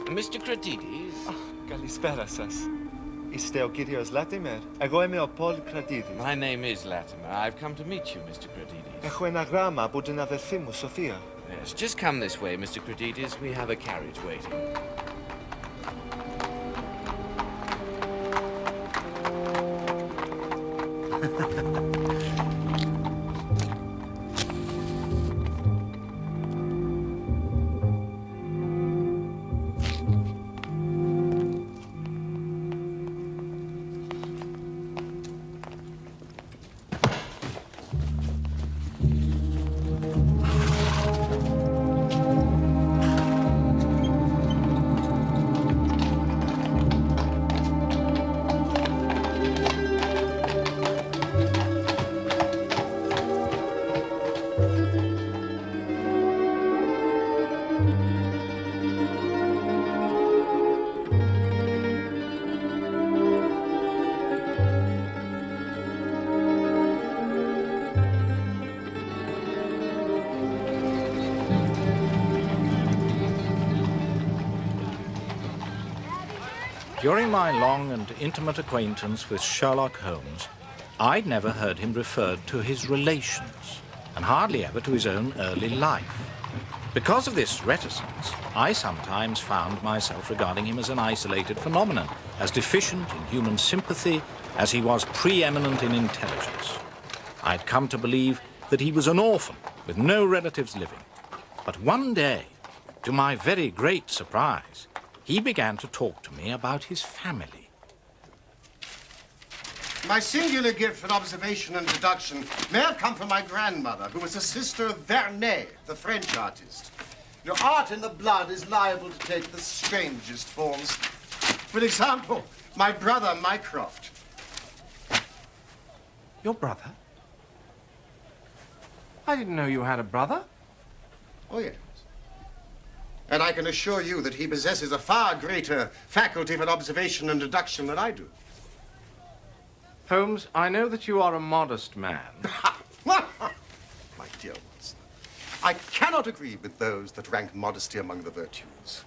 Mr. Cratides? Καλησπέρα σας. Είστε ο κύριος Λάτιμερ? Εγώ είμαι ο Πολ Κρατίδης. My name is Latimer. I've come to meet you, Mr. Cratides. Έχω ένα γράμμα από την αδερφή μου, Σοφία. Yes, just come this way, Mr. Cratides. We have a carriage waiting. During my long and intimate acquaintance with Sherlock Holmes, I'd never heard him referred to his relations, and hardly ever to his own early life. Because of this reticence, I sometimes found myself regarding him as an isolated phenomenon, as deficient in human sympathy as he was preeminent in intelligence. I'd come to believe that he was an orphan with no relatives living. But one day, to my very great surprise, he began to talk to me about his family. My singular gift for observation and deduction may have come from my grandmother, who was a sister of Vernet, the French artist. You know, art in the blood is liable to take the strangest forms. For example, my brother, Mycroft. Your brother? I didn't know you had a brother. Oh, yes. And I can assure you that he possesses a far greater faculty for observation and deduction than I do. Holmes, I know that you are a modest man. My dear Watson, I cannot agree with those that rank modesty among the virtues.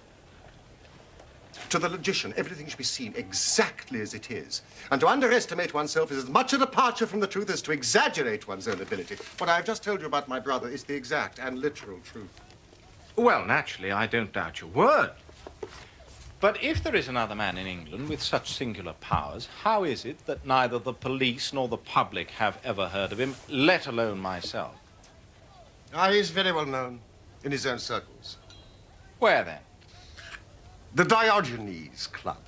To the logician, everything should be seen exactly as it is. And to underestimate oneself is as much a departure from the truth as to exaggerate one's own ability. What I've just told you about my brother is the exact and literal truth. Well, naturally, I don't doubt your word. But if there is another man in England with such singular powers, how is it that neither the police nor the public have ever heard of him, let alone myself? He is very well known in his own circles. Where, then? The Diogenes Club.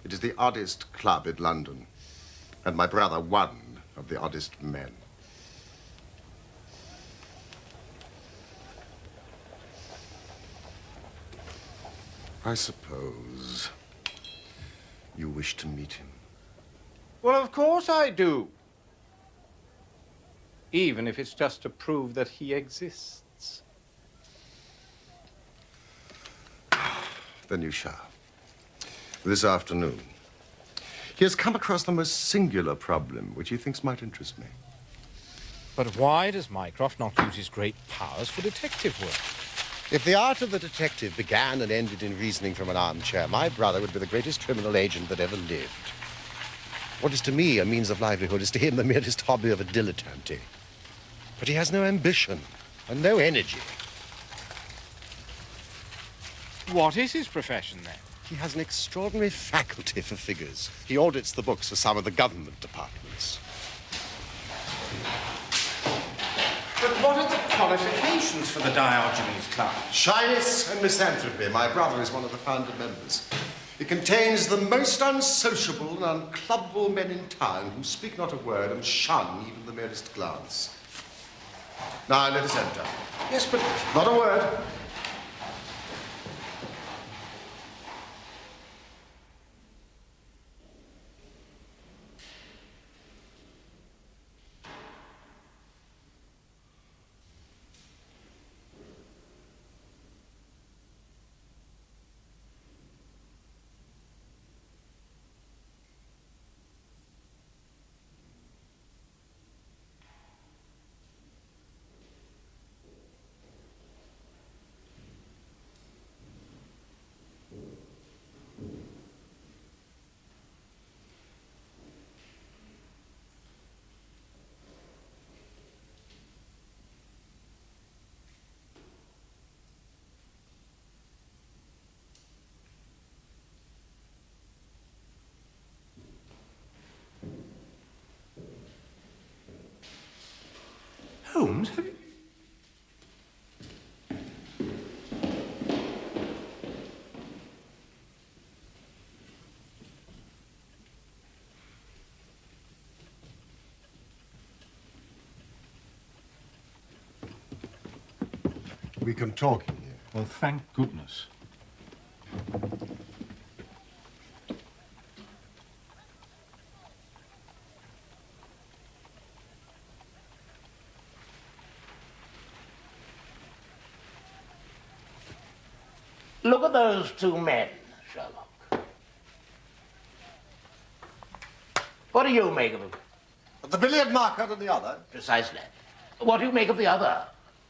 It is the oddest club in London, and my brother one of the oddest men. I suppose you wish to meet him. Well, of course I do. Even if it's just to prove that he exists. Then you shall. This afternoon. He has come across the most singular problem, which he thinks might interest me. But why does Mycroft not use his great powers for detective work? If the art of the detective began and ended in reasoning from an armchair, my brother would be the greatest criminal agent that ever lived. What is to me a means of livelihood is to him the merest hobby of a dilettante. But he has no ambition and no energy. What is his profession, then? He has an extraordinary faculty for figures. He audits the books for some of the government departments. But what are the qualifications for the Diogenes Club? Shyness and misanthropy. My brother is one of the founder members. It contains the most unsociable and unclubbable men in town who speak not a word and shun even the merest glance. Now, let us enter. Yes, but... Not a word. Holmes, have you... We can talk in here. Well, thank goodness. Look at those two men, Sherlock. What do you make of them? The billiard marker and the other. Precisely. What do you make of the other?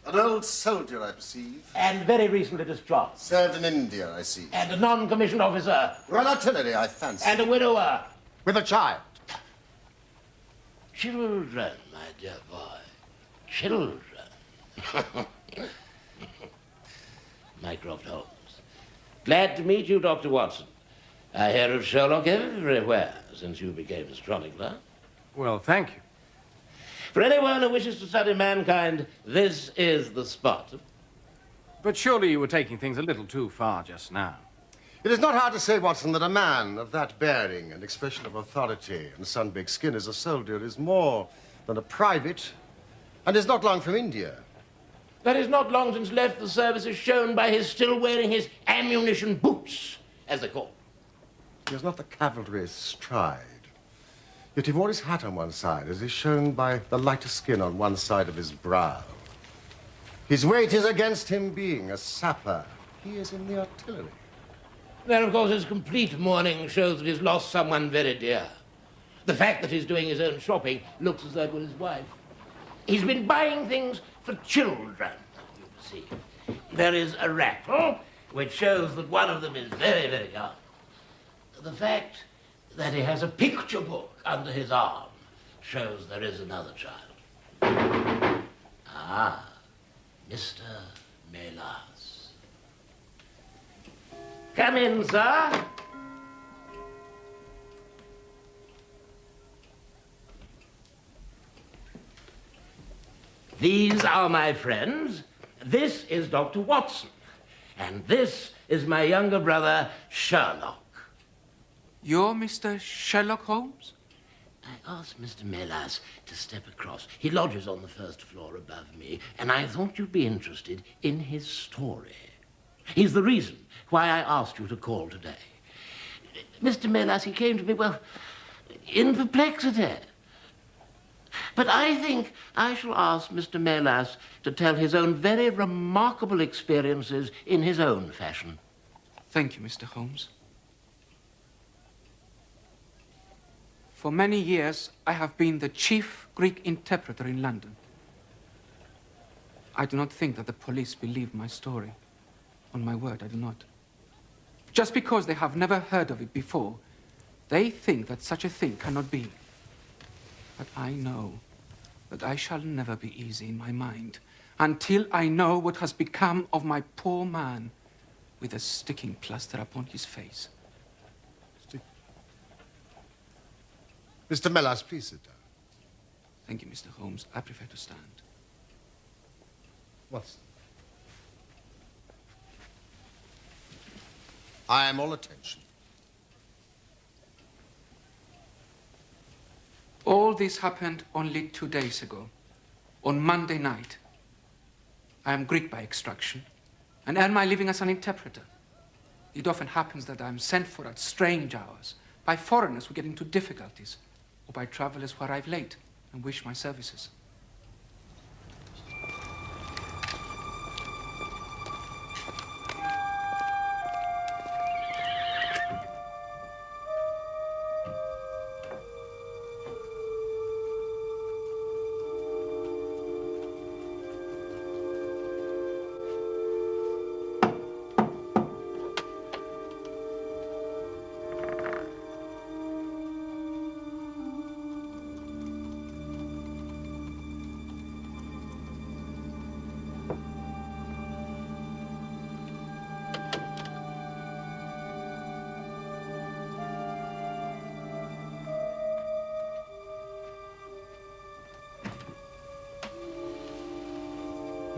An old soldier, I perceive. And very recently discharged. Served in India, I see. And a non-commissioned officer. Royal Artillery, I fancy. And a widower. With a child. Children, my dear boy. Children. Mycroft Holmes. Glad to meet you, Dr. Watson. I hear of Sherlock everywhere since you became a chronicler. Well, thank you. For anyone who wishes to study mankind, this is the spot. But surely you were taking things a little too far just now. It is not hard to say, Watson, that a man of that bearing and expression of authority and sun-baked skin as a soldier is more than a private and is not long from India. That is not long since left the service is shown by his still wearing his ammunition boots, as they call them. He has not the cavalry's stride. Yet he wore his hat on one side, as is shown by the lighter skin on one side of his brow. His weight is against him being a sapper. He is in the artillery. Then, of course, his complete mourning shows that he's lost someone very dear. The fact that he's doing his own shopping looks as though it was his wife. He's been buying things for children, you see. There is a rattle, which shows that one of them is very, very young. The fact that he has a picture book under his arm shows there is another child. Ah, Mr. Melas. Come in, sir. These are my friends. This is Dr. Watson. And this is my younger brother, Sherlock. You're Mr. Sherlock Holmes? I asked Mr. Melas to step across. He lodges on the first floor above me, and I thought you'd be interested in his story. He's the reason why I asked you to call today. Mr. Melas, he came to me, well, in perplexity. But I think I shall ask Mr. Melas to tell his own very remarkable experiences in his own fashion. Thank you, Mr. Holmes. For many years, I have been the chief Greek interpreter in London. I do not think that the police believe my story. On my word, I do not. Just because they have never heard of it before, they think that such a thing cannot be. But I know that I shall never be easy in my mind until I know what has become of my poor man with a sticking plaster upon his face. Mr. Melas, please sit down. Thank you, Mr. Holmes. I prefer to stand. Watson. I am all attention. All this happened only 2 days ago, on Monday night. I am Greek by extraction and earn my living as an interpreter. It often happens that I am sent for at strange hours by foreigners who get into difficulties, or by travelers who arrive late and wish my services.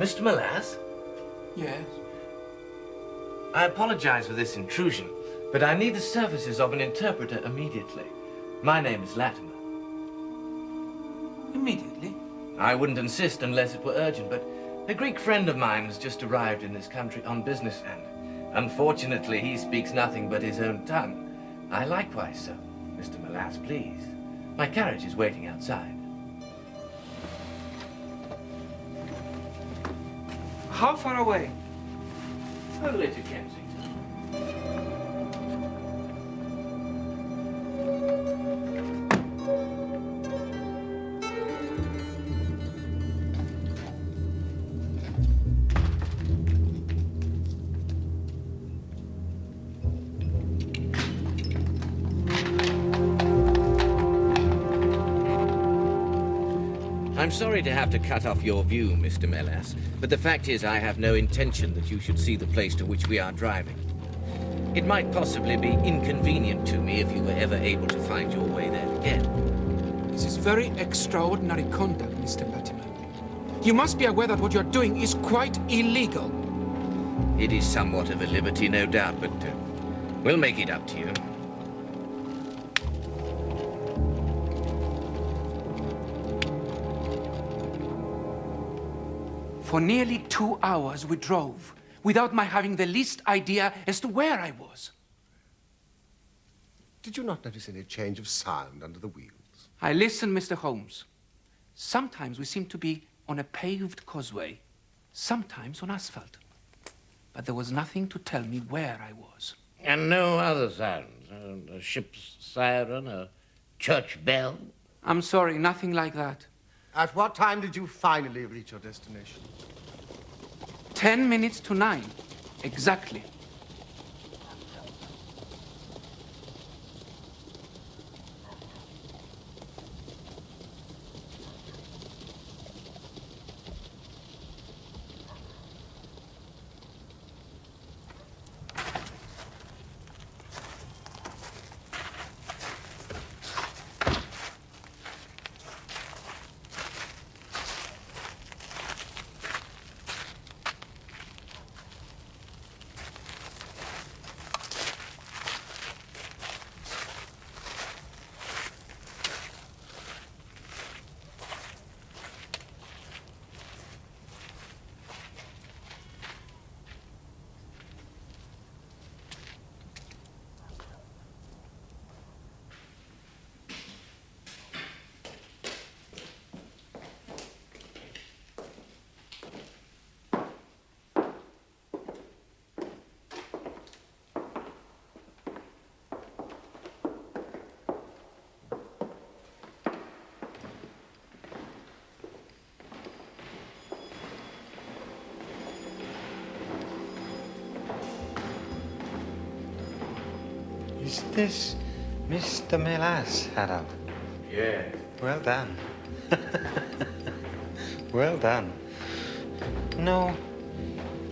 Mr. Melas? Yes? I apologize for this intrusion, but I need the services of an interpreter immediately. My name is Latimer. Immediately? I wouldn't insist unless it were urgent, but a Greek friend of mine has just arrived in this country on business, and unfortunately he speaks nothing but his own tongue. I likewise, sir. Mr. Melas, please. My carriage is waiting outside. How far away? Only to Kensington. I'm sorry to have to cut off your view, Mr. Melas, but the fact is I have no intention that you should see the place to which we are driving. It might possibly be inconvenient to me if you were ever able to find your way there again. This is very extraordinary conduct, Mr. Latimer. You must be aware that what you're doing is quite illegal. It is somewhat of a liberty, no doubt, but we'll make it up to you. For nearly 2 hours we drove, without my having the least idea as to where I was. Did you not notice any change of sound under the wheels? I listened, Mr. Holmes. Sometimes we seemed to be on a paved causeway, sometimes on asphalt. But there was nothing to tell me where I was. And no other sounds? A ship's siren, a church bell? I'm sorry, nothing like that. At what time did you finally reach your destination? 10 minutes to 9, exactly. Is this Mr. Melas, Harold? Yes. Well done. Well done. No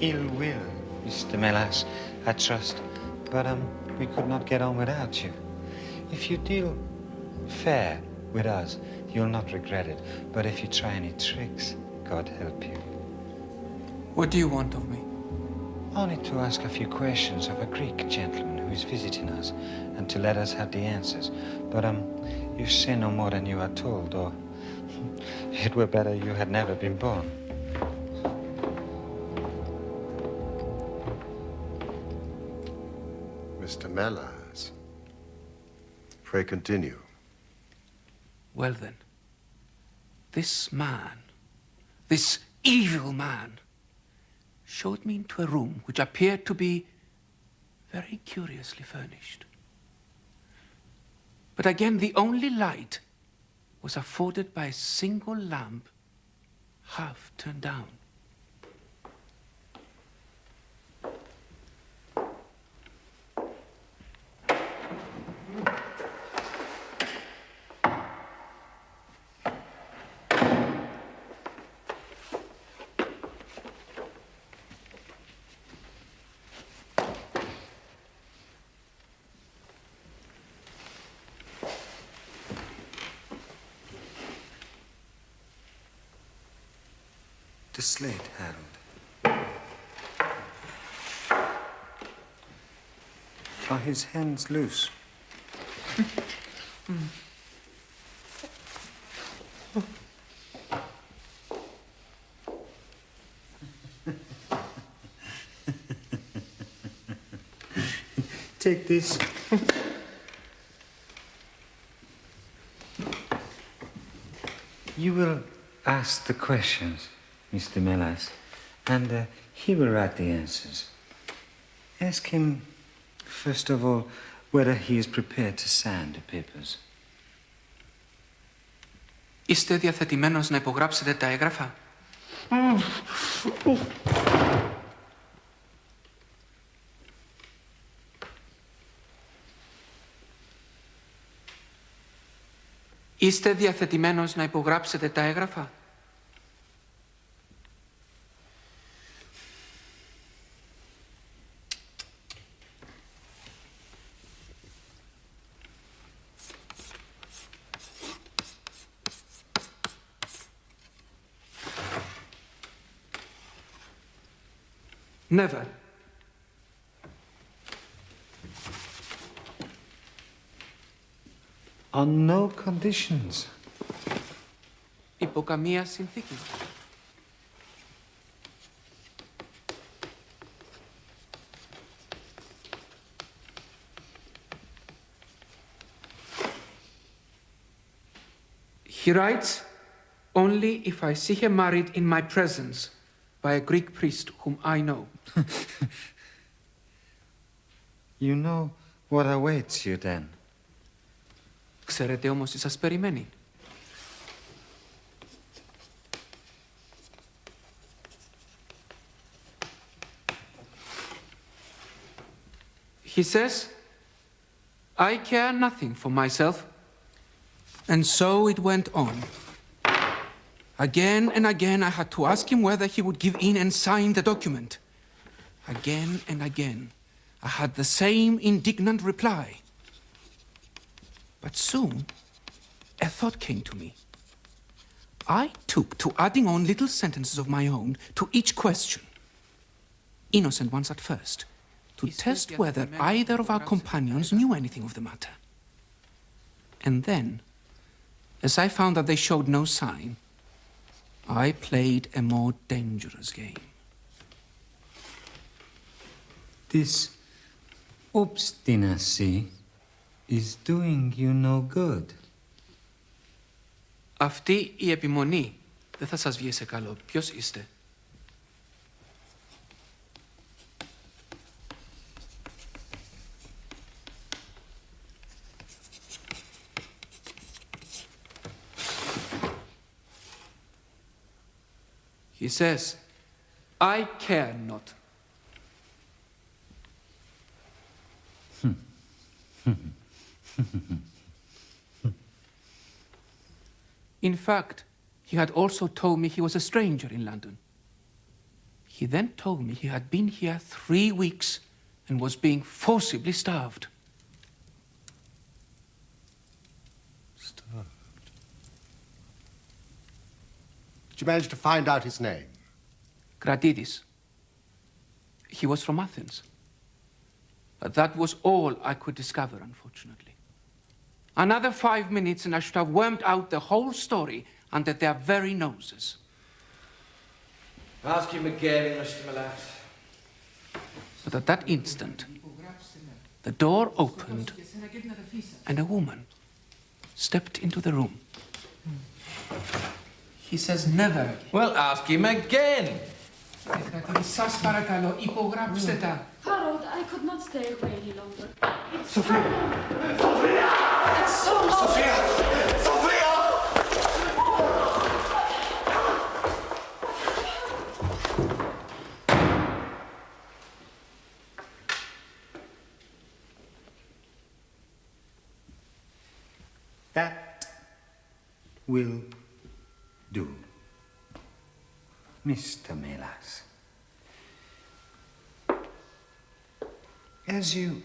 ill will, Mr. Melas, I trust. But we could not get on without you. If you deal fair with us, you'll not regret it. But if you try any tricks, God help you. What do you want of me? Only to ask a few questions of a Greek gentleman who is visiting us, and to let us have the answers. But, you say no more than you are told, or it were better you had never been born. Mr. Melas, pray continue. Well then, this man, this evil man, showed me into a room which appeared to be very curiously furnished. But again, the only light was afforded by a single lamp half turned down. The slate, Harold. Are his hands loose? Take this. You will ask the questions, Mr. Melas, and he will write the answers. Ask him, first of all, whether he is prepared to sign the papers. Είστε διαθετημένος να υπογράψετε τα έγγραφα? Είστε διαθετημένος να υπογράψετε τα έγγραφα? Never. On no conditions. Υπό καμία συνθήκη. He writes, only if I see her married in my presence by a Greek priest whom I know. You know what awaits you then. Ξέρετε όμως τι σας περιμένει. He says, I care nothing for myself. And so it went on. Again and again I had to ask him whether he would give in and sign the document. Again and again I had the same indignant reply. But soon a thought came to me. I took to adding on little sentences of my own to each question. Innocent ones at first, to test whether either of our companions knew anything of the matter. And then, as I found that they showed no sign, I played a more dangerous game. This obstinacy is doing you no good. Αυτή η επιμονή δεν θα σας βγει σε καλό. Ποιος είστε? He says, I care not. In fact, he had also told me he was a stranger in London. He then told me he had been here 3 weeks and was being forcibly starved. Starved? Did you manage to find out his name? Gratidis. He was from Athens. But that was all I could discover, unfortunately. Another 5 minutes and I should have wormed out the whole story under their very noses. Ask him again, Mr. Melas. But at that instant, the door opened and a woman stepped into the room. He says never again. Well, ask him again. Σας παρακαλώ, υπογράψτε τα. Harold, I could not stay away any longer. Sophia! It's so long. Sophia! Sophia! That will do. Mr. Melas. As you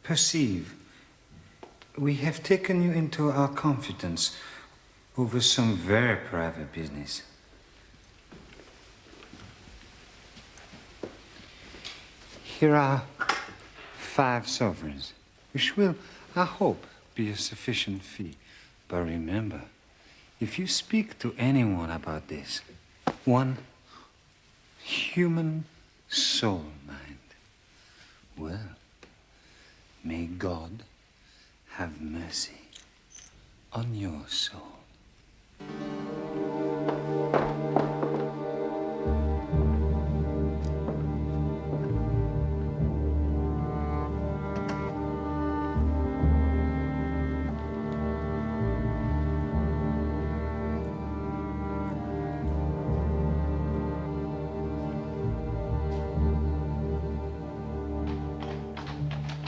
perceive, we have taken you into our confidence over some very private business. Here are 5 sovereigns, which will, I hope, be a sufficient fee. But remember, if you speak to anyone about this, one human soul mind, well, may God have mercy on your soul.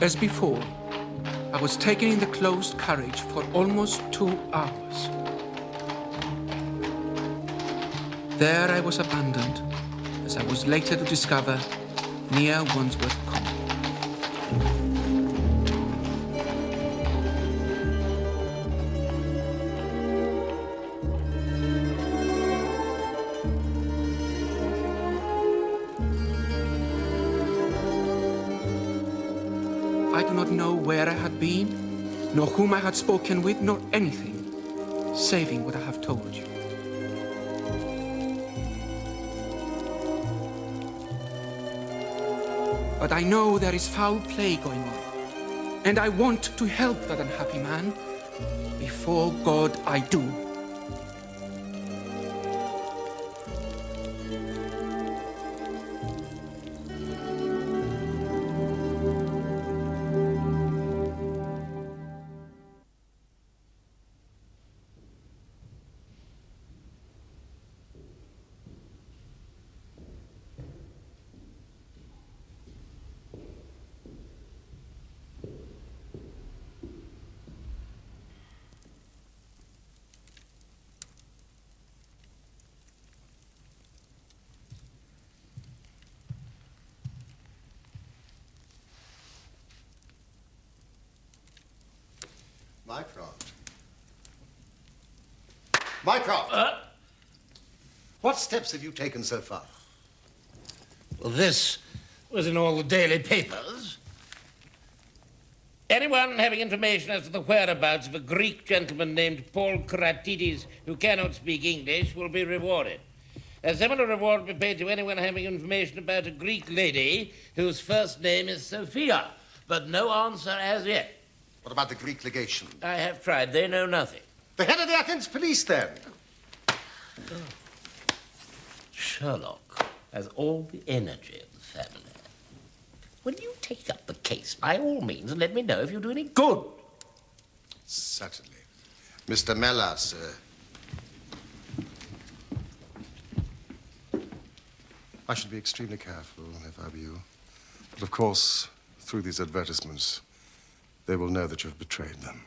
As before, I was taken in the closed carriage for almost 2 hours. There I was abandoned, as I was later to discover, near Wandsworth Common. I do not know where I had been, nor whom I had spoken with, nor anything, saving what I have told you. But I know there is foul play going on, and I want to help that unhappy man. Before God, I do. Mycroft. Mycroft! What steps have you taken so far? Well, this was in all the daily papers. Anyone having information as to the whereabouts of a Greek gentleman named Paul Kratides who cannot speak English will be rewarded. A similar reward will be paid to anyone having information about a Greek lady whose first name is Sophia, but no answer as yet. What about the Greek legation? I have tried. They know nothing. The head of the Athens police, then? Sherlock has all the energy of the family. When you take up the case, by all means, let me know if you do any good. Certainly. Mr. Melas, I should be extremely careful if I were you. But of course, through these advertisements, they will know that you've betrayed them.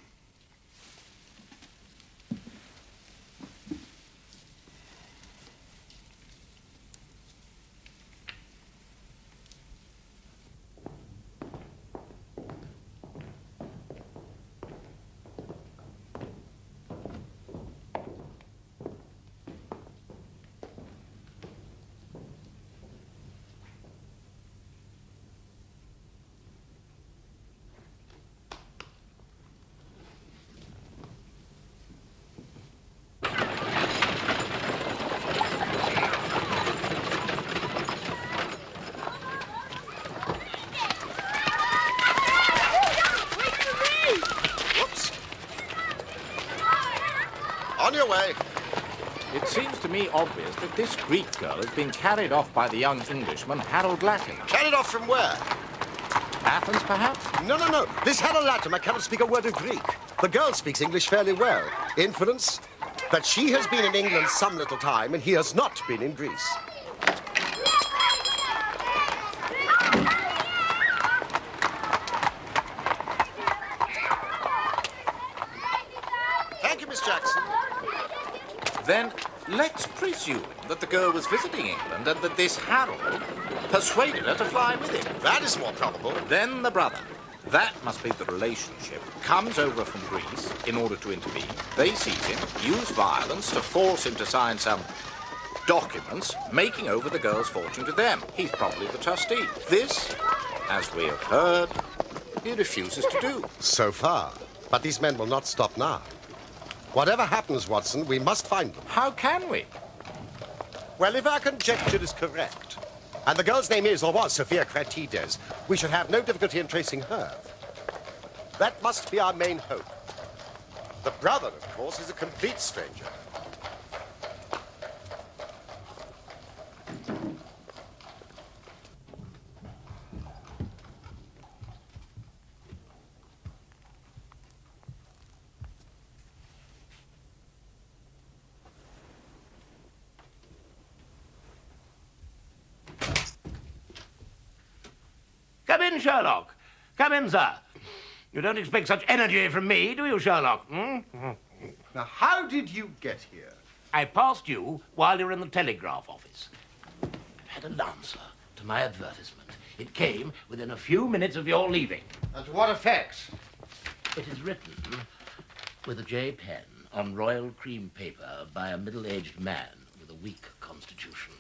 On your way. It seems to me obvious that this Greek girl has been carried off by the young Englishman, Harold Latimer. Carried off from where? Athens, perhaps? No. This Harold Latimer cannot speak a word of Greek. The girl speaks English fairly well. Inference that she has been in England some little time and he has not been in Greece. Thank you, Miss Jackson. Then let's presume that the girl was visiting England and that this Harold persuaded her to fly with him. That is more probable. Then the brother. That must be the relationship. Comes over from Greece in order to intervene. They seize him, use violence to force him to sign some documents, making over the girl's fortune to them. He's probably the trustee. This as we have heard, he refuses to do. So far. But these men will not stop now. Whatever happens, Watson, we must find them. How can we? Well, if our conjecture is correct, and the girl's name is or was Sophia Cratides, we should have no difficulty in tracing her. That must be our main hope. The brother, of course, is a complete stranger. Come in, Sherlock. Come in, sir. You don't expect such energy from me, do you, Sherlock? Hmm? Now, how did you get here? I passed you while you were in the telegraph office. I've had an answer to my advertisement. It came within a few minutes of your leaving. And to what effect? It is written with a J pen on royal cream paper by a middle-aged man with a weak constitution.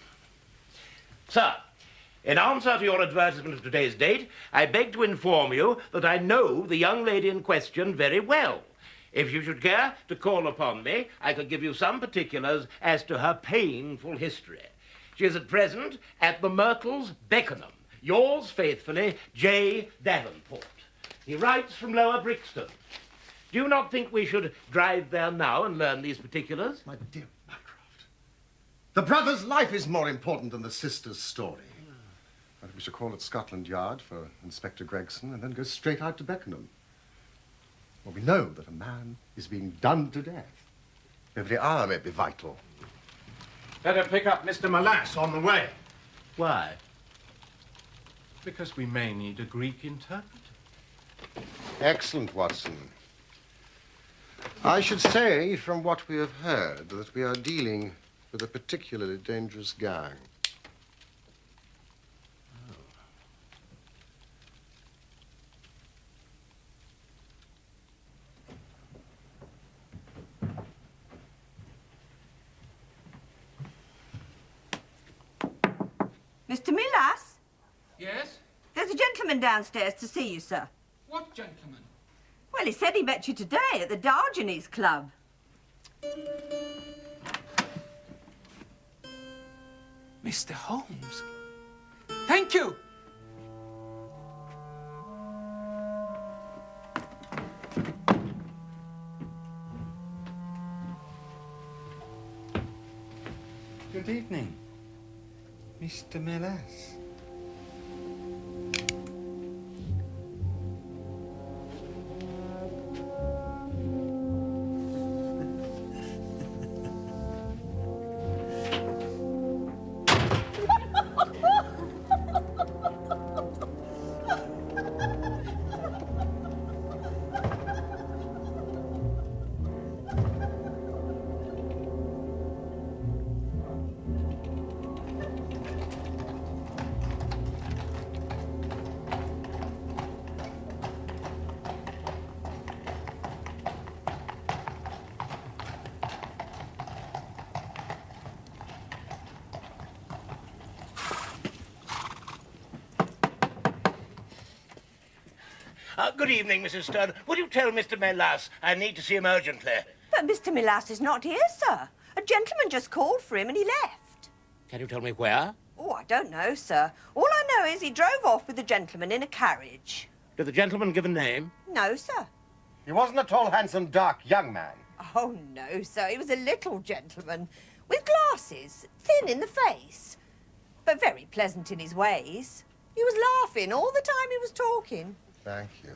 Sir, in answer to your advertisement of today's date, I beg to inform you that I know the young lady in question very well. If you should care to call upon me, I could give you some particulars as to her painful history. She is at present at the Myrtles, Beckenham. Yours faithfully, J. Davenport. He writes from Lower Brixton. Do you not think we should drive there now and learn these particulars? My dear Mycroft, the brother's life is more important than the sister's story. But we shall call at Scotland Yard for Inspector Gregson and then go straight out to Beckenham. Well, we know that a man is being done to death. Every hour may be vital. Better pick up Mr. Molass on the way. Why? Because we may need a Greek interpreter. Excellent, Watson. I should say, from what we have heard, that we are dealing with a particularly dangerous gang. Mr. Milas? Yes? There's a gentleman downstairs to see you, sir. What gentleman? Well, he said he met you today at the Diogenes Club. Mr. Holmes. Thank you. Good evening, Mr. Melas. Good evening, Mrs. Stern. Would you tell Mr. Melas I need to see him urgently? But Mr. Milas is not here, sir. A gentleman just called for him and he left. Can you tell me where? Oh, I don't know, sir. All I know is he drove off with the gentleman in a carriage. Did the gentleman give a name? No, sir. He wasn't a tall, handsome, dark young man. Oh, no, sir. He was a little gentleman with glasses, thin in the face, but very pleasant in his ways. He was laughing all the time he was talking. Thank you.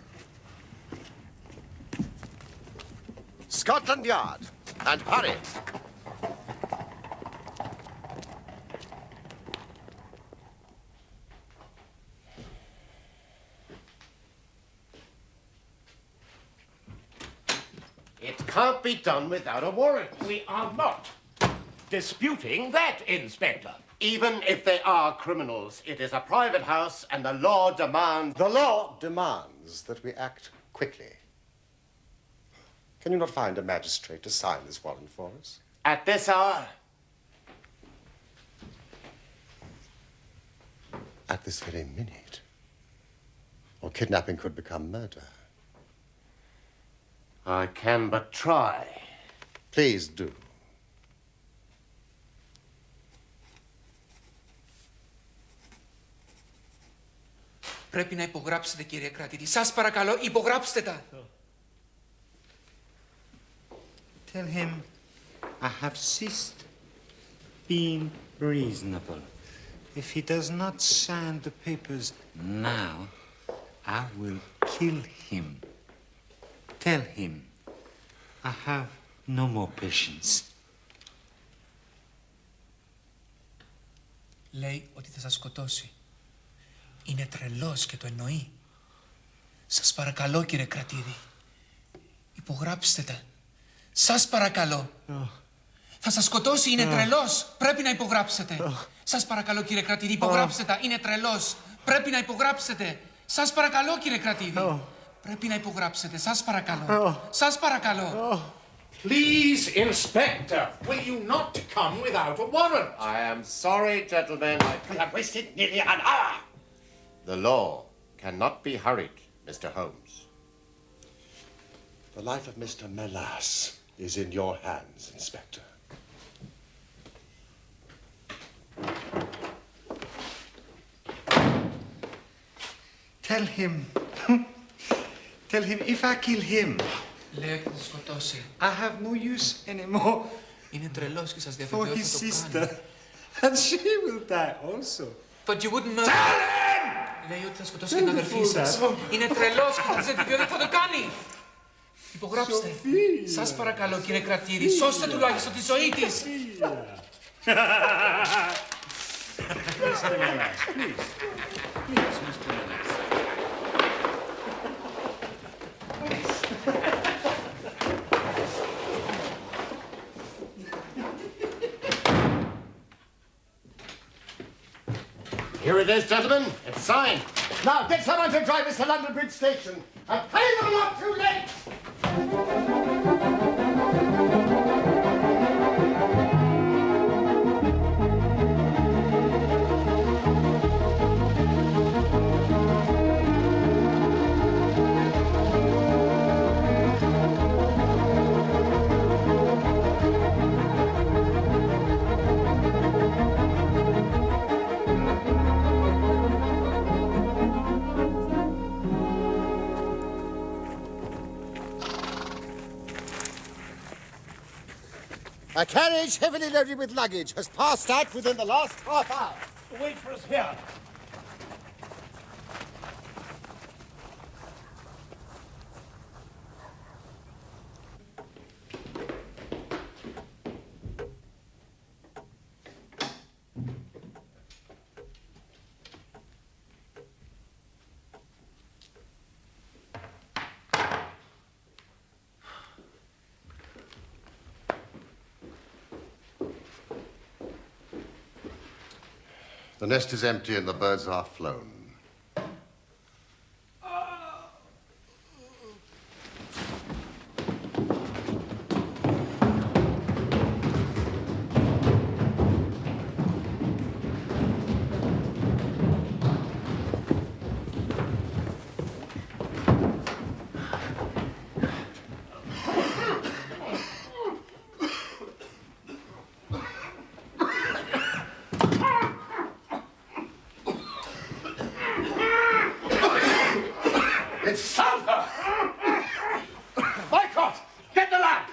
Scotland Yard, and hurry. It can't be done without a warrant. We are not disputing that, Inspector. Even if they are criminals, it is a private house and the law demands... The law demands that we act quickly. Can you not find a magistrate to sign this warrant for us? At this hour? At this very minute. Or kidnapping could become murder. I can but try. Please do. Πρέπει να υπογράψετε, κύριε κρατήτη. Σας παρακαλώ, υπογράψτε τα. Tell him I have ceased being reasonable. If he does not sign the papers now, I will kill him. Tell him I have no more patience. Λέει ότι θα σας σκοτώσει. Είναι τρελός και το εννοεί. Σας παρακαλώ, κύριε κρατήδη. Υπογράψτε τα. Σας παρακαλώ. Θα σας σκοτώσει, είναι τρελός. Πρέπει να υπογράψετε. Σας παρακαλώ, κύριε κρατήδη, υπογράψτε τα. Είναι τρελός. Πρέπει να υπογράψετε. Σας παρακαλώ, κύριε κρατήδη. Πρέπει να υπογράψετε. Σας παρακαλώ. Σας παρακαλώ. Please, Inspector, will you not come without a warrant? I am sorry, gentlemen. I have wasted nearly an hour. The law cannot be hurried, Mr. Holmes. The life of Mr. Melas is in your hands, Inspector. Tell him if I kill him, Λέει ότι θα σας σκοτώσει. I have no use anymore Είναι τρελός και σας for διαβεβαιώ his θα το sister. κάνει. And she will die also. But you wouldn't murder. Λέει ότι θα σκοτώσει και την αδερφή σας. Είναι τρελός και θα της διαβεβαιώ ότι θα το κάνει. Υπογράψτε. Σας παρακαλώ, κύριε κρατήρη, σώστε τουλάχιστον τη ζωή της. Mr. Melas, please. Please, Mr. Melas. Here it is, gentlemen. It's signed. Now, get someone to drive us to London Bridge Station and pay them not too late! A carriage heavily loaded with luggage has passed out within the last half hour. Wait for us here. The nest is empty and the birds are flown. It's sulphur! Boycott! Get the lamp!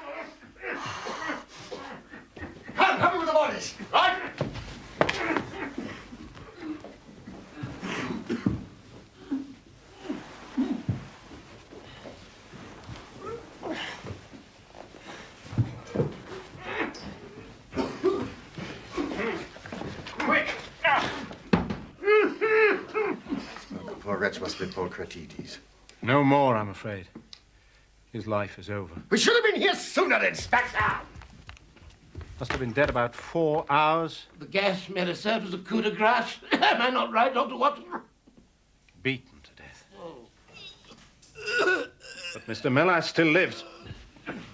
Come, help me with the bodies, right? Quick! The poor wretch must be Paul Cratides. No more, I'm afraid. His life is over. We should have been here sooner, Inspector! Must have been dead about 4 hours. The gas may have served as a coup de grace. Am I not right, Dr. Watson? Beaten to death. But Mr. Melas still lives.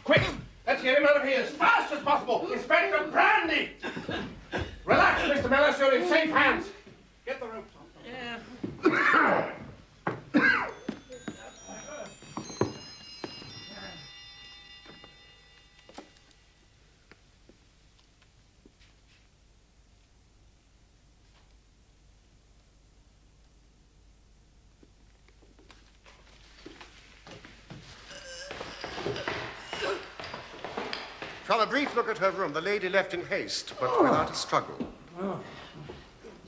Quick! Let's get him out of here as fast as possible! Inspector Brandy! Relax, Mr. Melas, you're in safe hands. Get the ropes off. Yeah. From a brief look at her room, the lady left in haste, but without a struggle.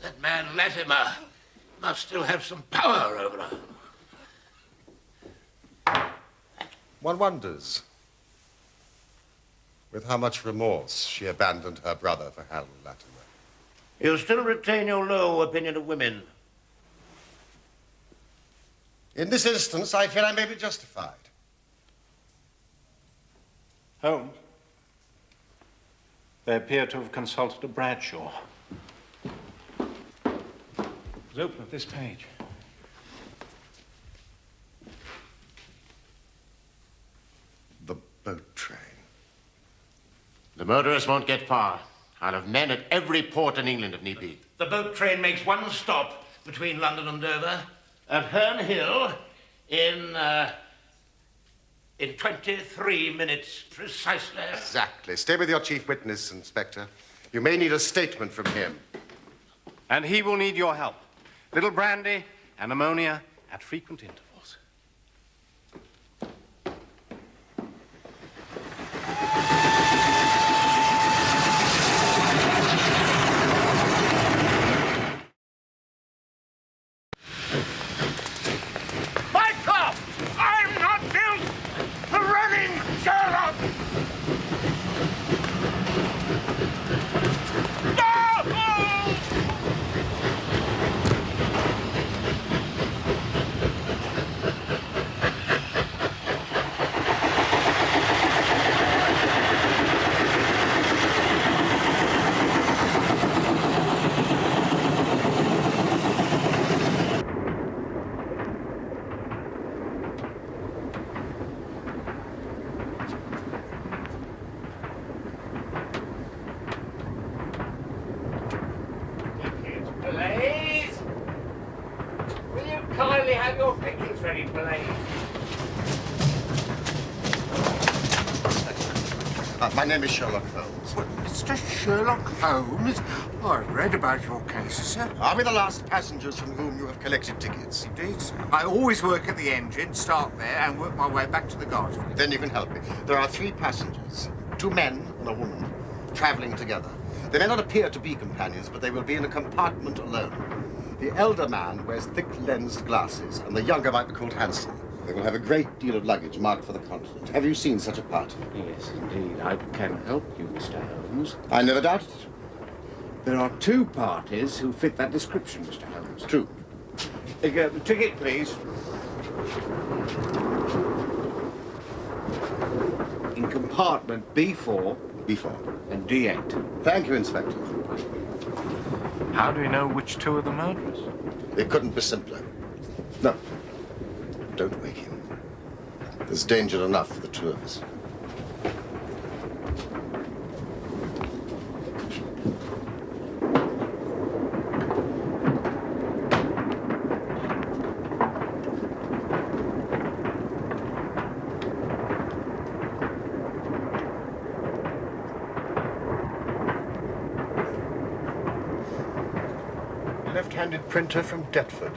That man Latimer must still have some power over her. One wonders with how much remorse she abandoned her brother for Harold Latimer. You still retain your low opinion of women. In this instance, I feel I may be justified. Holmes, they appear to have consulted a Bradshaw. Let's open at this page. The boat train. The murderers won't get far. I'll have men at every port in England if need be. The boat train makes one stop between London and Dover at Herne Hill in 23 minutes precisely. Exactly. Stay with your chief witness, Inspector. You may need a statement from him. And he will need your help. Little brandy and ammonia at frequent intervals. Mycroft! I'm not built for running, Sherlock! Blaze! Will you kindly have your pickings ready, Blaze? My name is Sherlock Holmes. What, Mr. Sherlock Holmes? I've read about your case, sir. Are we the last passengers from whom you have collected tickets? Indeed, sir. I always work at the engine, start there, and work my way back to the guards. Then you can help me. There are 3 passengers, 2 men and a woman, traveling together. They may not appear to be companions, but they will be in a compartment alone. The elder man wears thick-lensed glasses, and the younger might be called handsome. They will have a great deal of luggage marked for the continent. Have you seen such a party? Yes, indeed. I can help you, Mr. Holmes. I never doubted it. There are 2 parties who fit that description, Mr. Holmes. True. The ticket, please. In compartment B4 B4. and D8. Thank you, Inspector. How do we know which 2 are the murderers? It couldn't be simpler. No. Don't wake him. There's danger enough for the 2 of us. Left-handed printer from Deptford.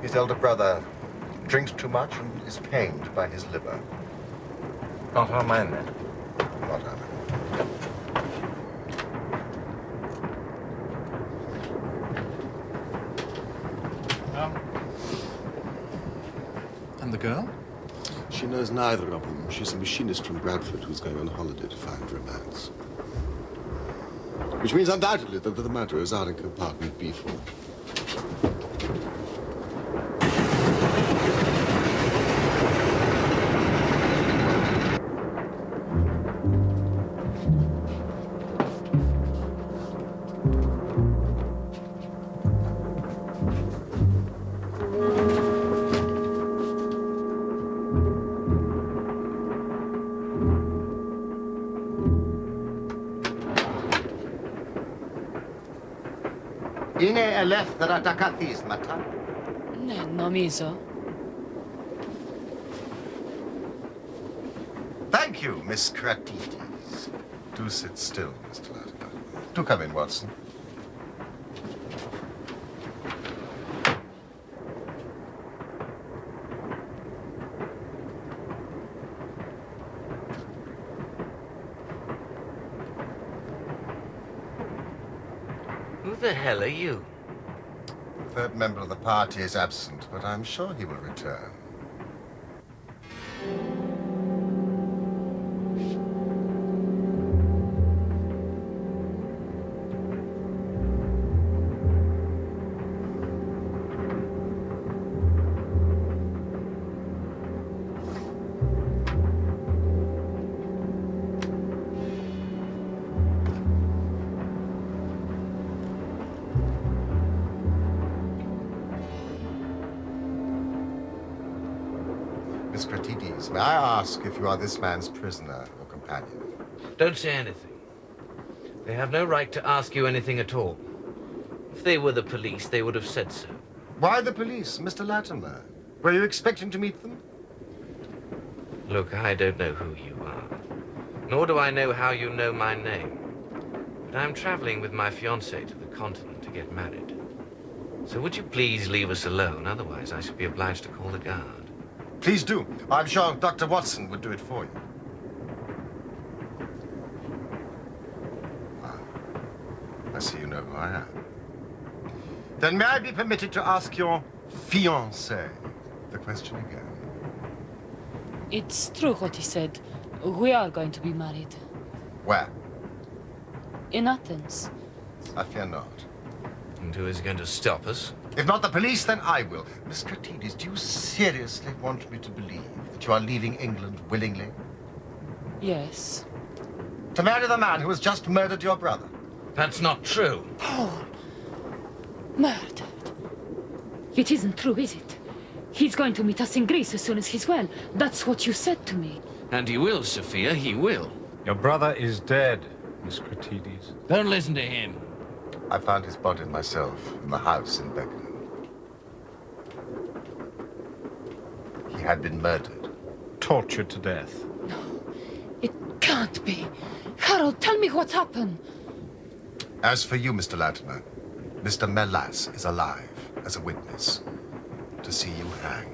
His elder brother drinks too much and is pained by his liver. Not our man, then. Not our man. And the girl? She knows neither of them. She's a machinist from Bradford who's going on holiday to find romance. Which means undoubtedly that the murderers are in compartment B4. Είναι ελεύθερα τα καθίσματα. Ναι, νομίζω. Thank you, Miss Kratides. Do sit still, Mr. Latimer. Do come in, Watson. the hell are you? The third member of the party is absent, but I'm sure he will return. Miss Cratides, may I ask if you are this man's prisoner or companion? Don't say anything. They have no right to ask you anything at all. If they were the police, they would have said so. Why the police, Mr. Latimer? Were you expecting to meet them? Look, I don't know who you are, nor do I know how you know my name. But I'm traveling with my fiancée to the continent to get married. So would you please leave us alone? Otherwise, I shall be obliged to call the guard. Please do. I'm sure Dr. Watson would do it for you. Ah, I see you know who I am. Then may I be permitted to ask your fiancé the question again? It's true what he said. We are going to be married. Where? In Athens. I fear not. And who is going to stop us? If not the police, then I will. Miss Cratides, do you seriously want me to believe that you are leaving England willingly? Yes. To marry the man who has just murdered your brother? That's not true. Paul. Murdered. It isn't true, is it? He's going to meet us in Greece as soon as he's well. That's what you said to me. And he will, Sophia, he will. Your brother is dead, Miss Cratides. Don't listen to him. I found his body myself in the house in Beckenham. He had been murdered. Tortured to death. No, it can't be. Harold, tell me what's happened. As for you, Mr. Latimer, Mr. Melas is alive as a witness to see you hanged.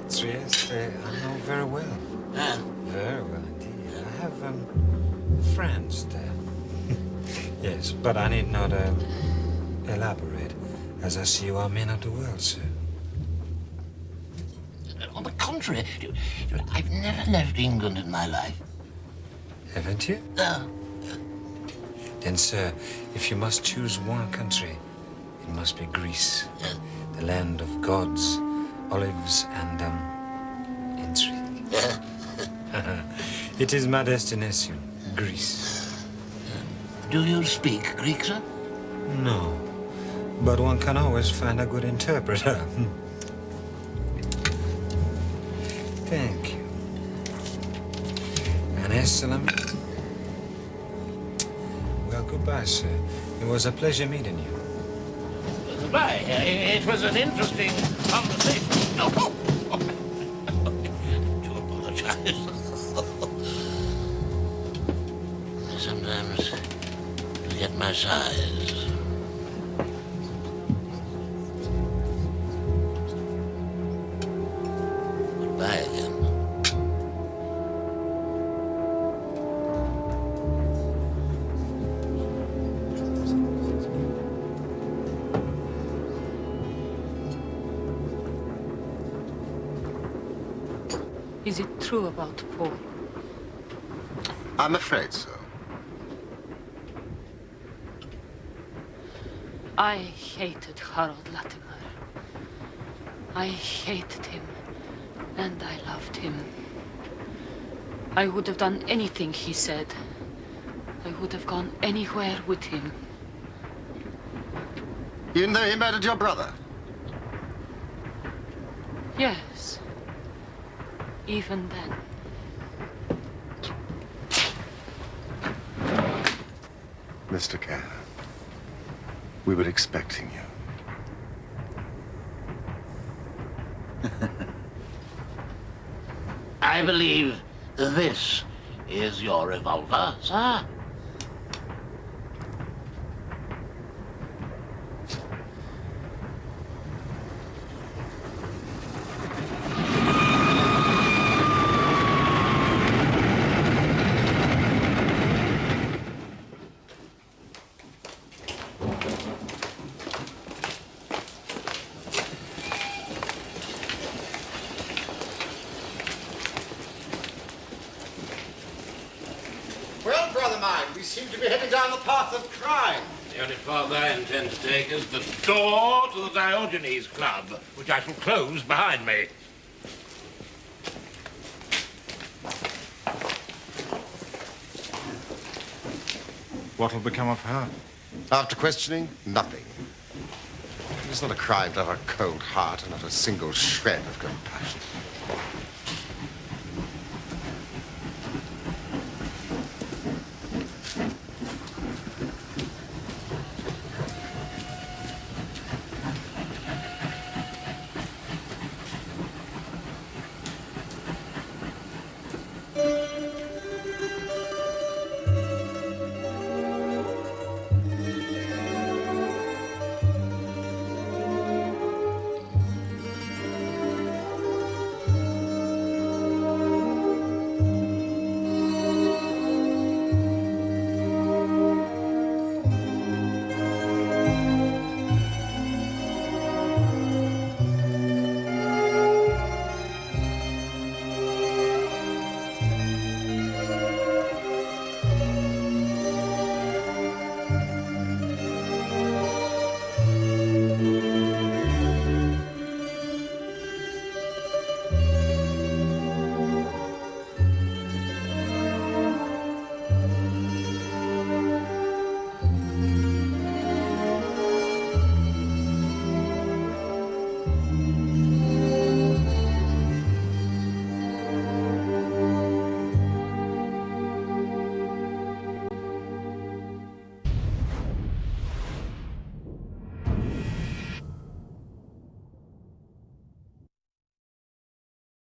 Trieste, I know very well. Very well indeed. I have friends there. Yes, but I need not elaborate, as I see you are men of the world, sir. On the contrary, I've never left England in my life. Haven't you? No. Then, sir, if you must choose one country, it must be Greece, the land of gods, olives, and intrigue. It is my destination, Greece. Do you speak Greek, sir? No, but one can always find a good interpreter. Thank you. And Esselam. Well, goodbye, sir. It was a pleasure meeting you. Goodbye. It was an interesting conversation. Oh, I do apologize. I sometimes forget my size. Goodbye again. Is it true about Paul? I'm afraid so. I hated Harold Latimer. I hated him, and I loved him. I would have done anything he said. I would have gone anywhere with him. Even though he murdered your brother? Yes. Even then. Mr. Kerr, we were expecting you. I believe this is your revolver, sir. Well, brother mine, we seem to be heading down the path of crime. The only path I intend to take is the door to the Diogenes Club, which I shall close behind me. What'll become of her? After questioning, nothing. It's not a crime to have a cold heart and not a single shred of compassion.